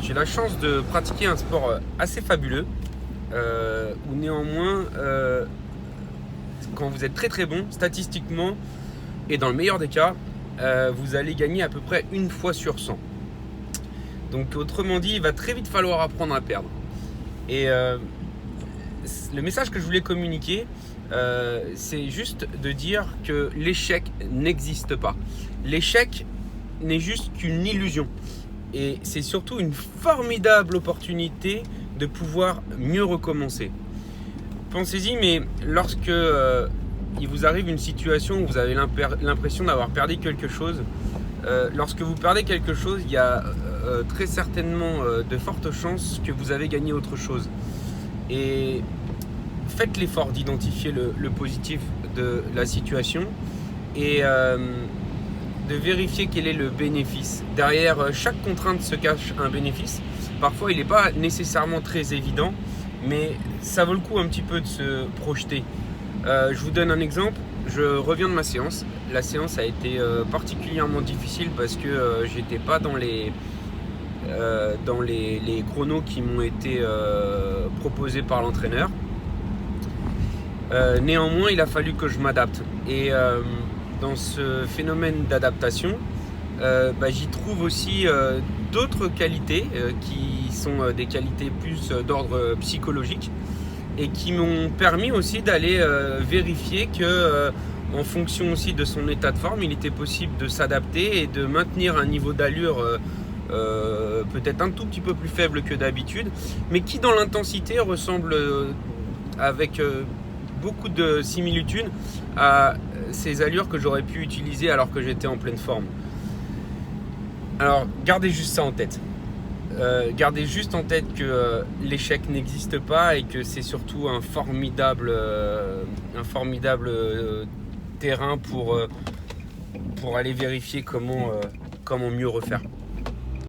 J'ai la chance de pratiquer un sport assez fabuleux, où néanmoins, quand vous êtes très très bon, statistiquement, et dans le meilleur des cas, vous allez gagner à peu près une fois sur 100. Donc autrement dit, il va très vite falloir apprendre à perdre. Et le message que je voulais communiquer, c'est juste de dire que l'échec n'existe pas. L'échec n'est juste qu'une illusion. Et c'est surtout une formidable opportunité de pouvoir mieux recommencer. Pensez-y, mais lorsque il vous arrive une situation où vous avez l'impression d'avoir perdu quelque chose, lorsque vous perdez quelque chose, il y a très certainement de fortes chances que vous avez gagné autre chose. Et faites l'effort d'identifier le positif de la situation et de vérifier quel est le bénéfice. Derrière chaque contrainte se cache un bénéfice. Parfois il n'est pas nécessairement très évident, mais ça vaut le coup un petit peu de se projeter. Je vous donne un exemple. Je reviens de ma séance. La séance a été particulièrement difficile parce que j'étais pas dans les chronos qui m'ont été proposés par l'entraîneur. Néanmoins, il a fallu que je m'adapte. Et dans ce phénomène d'adaptation, j'y trouve aussi d'autres qualités qui sont des qualités plus d'ordre psychologique et qui m'ont permis aussi d'aller vérifier que en fonction aussi de son état de forme, il était possible de s'adapter et de maintenir un niveau d'allure peut-être un tout petit peu plus faible que d'habitude, mais qui dans l'intensité ressemble avec beaucoup de similitudes à ces allures que j'aurais pu utiliser alors que j'étais en pleine forme. Alors gardez juste ça en tête. Gardez juste en tête que l'échec n'existe pas et que c'est surtout un formidable terrain pour aller vérifier comment mieux refaire.